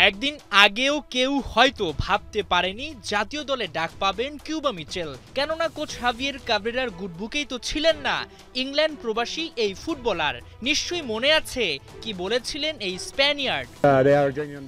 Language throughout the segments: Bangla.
একদিন আগেও কেউ হয়তো ভাবতে পারেনি জাতীয় দলে ডাক পাবেন কিউবা মিচেল। কেননা কোচ হাভিয়ের কাবরেরার গুডবুকেই তো ছিলেন না ইংল্যান্ড প্রবাসী এই ফুটবলার। নিশ্চয়ই মনে আছে কি বলেছিলেন এই স্প্যানিয়ার্ড।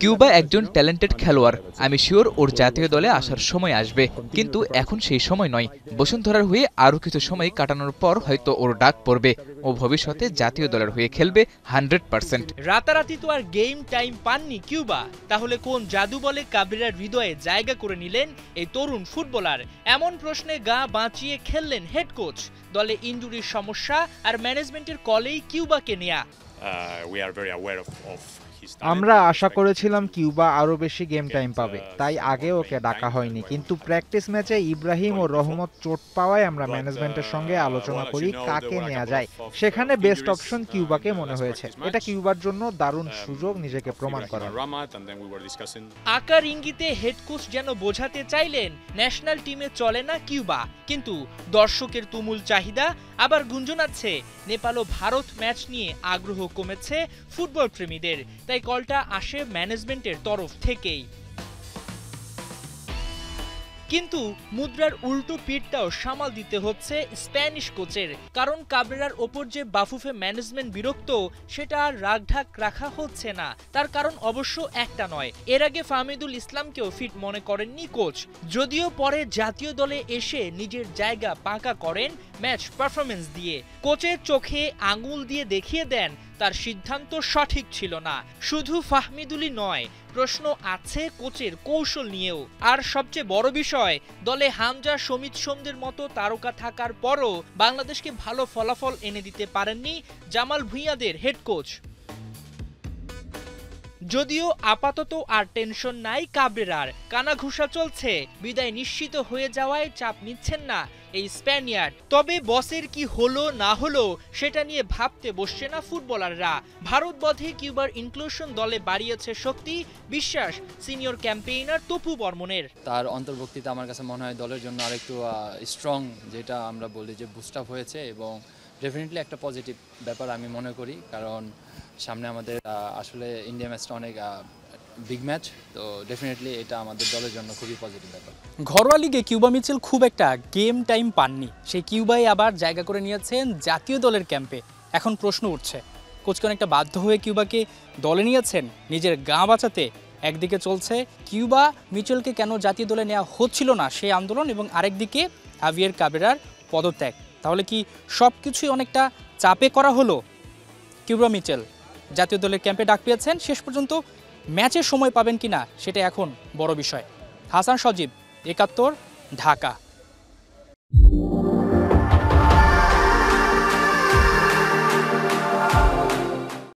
কিউবা একজন ট্যালেন্টেড খেলোয়াড়, আমি শিওর ওর জাতীয় দলে আসার সময় আসবে, কিন্তু এখন সেই সময় নয়। বসুন্ধরার হয়ে আরও কিছু সময় কাটানোর পর হয়তো ওর ডাক পড়বে। ও ভবিষ্যতে জাতীয় দলের হয়ে খেলবে 100%। রাতারাতি তো আর গেম টাইম পাননি কিউবা। তাহলে কোন জাদু বলে কাবরেরার হৃদয়ে জায়গা করে নিলেন এই তরুণ ফুটবলার? এমন প্রশ্নে গা বাঁচিয়ে খেললেন হেড কোচ। দলে ইনজুরির সমস্যা আর ম্যানেজমেন্টের কলেই কিউবাকে নেয়া। আমরা আশা করেছিলাম কিউবা আরো বেশি গেম টাইম পাবে, তাই আগে ওকে ডাকা হয়নি। কিন্তু প্র্যাকটিস ম্যাচে ইব্রাহিম ও রহমত চোট পাওয়ায় আমরা ম্যানেজমেন্টের সঙ্গে আলোচনা করি কাকে নেওয়া যায়। সেখানে বেস্ট অপশন কিউবাকে মনে হয়েছে। এটা কিউবার জন্য দারুণ সুযোগ নিজেকে প্রমাণ করার। আকার ইঙ্গিতে হেড কোচ যেন বোঝাতে চাইলেন ন্যাশনাল টিমে চলে না কিউবা, কিন্তু দর্শকের তুমুল চাহিদা। আবার গুঞ্জন আছে নেপাল ও ভারত ম্যাচ নিয়ে আগ্রহ কমেছে ফুটবল প্রেমীদের, তাই কলটা আসে ম্যানেজমেন্টের তরফ থেকেই। কিন্তু মুদ্রার উল্টো পিঠটাও সামাল দিতে হচ্ছে স্প্যানিশ কোচের। কারণ কাবরেরার ওপর যে বাফুফে ম্যানেজমেন্ট বিরক্ত, সেটা আর রাগঢাক রাখা হচ্ছে না। তার কারণ অবশ্য একটা নয়, এর আগে ফাহমিদুল ইসলামকেও ফিট মনে করেননি কোচ। যদিও পরে জাতীয় দলে এসে নিজের জায়গা পাকা করেন ম্যাচ পারফরমেন্স দিয়ে। কোচের চোখে আঙুল দিয়ে দেখিয়ে দেন তার সিদ্ধান্ত সঠিক ছিল না। শুধু ফাহমিদুলই নয়, প্রশ্ন আছে কোচের কৌশল নিয়েও। আর সবচেয়ে বড় বিষয়, দলে হামজা, সমিত সোমদের মতো তারকা থাকার পরও বাংলাদেশকে ভালো ফলাফল এনে দিতে পারেননি জামাল ভুঁইয়াদের হেড কোচ। যদিও আপাতত আর টেনশন নাই কাবরেরার, কানাঘুষা চলছে, বিদায় নিশ্চিত হয়ে যাওয়ায় চাপ নিচ্ছেন না এই স্প্যানিয়ার্ড। তবে বসের কি হলো না হলো সেটা নিয়ে ভাবতে বসছে না ফুটবলাররা। ভারত বধে কিউবার ইনক্লুশন দলে বাড়িয়েছে শক্তি, বিশ্বাস সিনিয়র ক্যাম্পেইনার তপু বর্মনের। তার অন্তর্ভুক্তিতে আমার কাছে মনে হয় দলের জন্য আরেকটু স্ট্রং, যেটা আমরা বলি যে বুস্ট আপ হয়েছে, এবং ডেফিনেটলি একটা পজিটিভ ব্যাপার আমি মনে করি। কারণ সামনে আমাদের আসলে ইন্ডিয়া ম্যাচটা অনেক বিগ ম্যাচ, তো ডেফিনেটলি এটা আমাদের দলের জন্য খুবই পজিটিভ ব্যাপার। ঘরোয়া লিগে কিউবা মিচেল খুব একটা গেম টাইম পাননি, সেই কিউবাই আবার জায়গা করে নিয়েছেন জাতীয় দলের ক্যাম্পে। এখন প্রশ্ন উঠছে, কোচকে অনেকটা বাধ্য হয়ে কিউবাকে দলে নিয়েছেন নিজের গা বাঁচাতে। একদিকে চলছে কিউবা মিচেলকে কেন জাতীয় দলে নেওয়া হচ্ছিল না সেই আন্দোলন, এবং আরেকদিকে হাভিয়ের কাবরেরার পদত্যাগ। তাহলে কি সব কিছুই অনেকটা চাপে করা হলো? কিউবা মিচেল জাতীয় দলের ক্যাম্পে ডাক পেয়েছেন, শেষ পর্যন্ত ম্যাচের সময় পাবেন কিনা সেটা এখন বড় বিষয়। হাসান সজীব, ৭১, ঢাকা।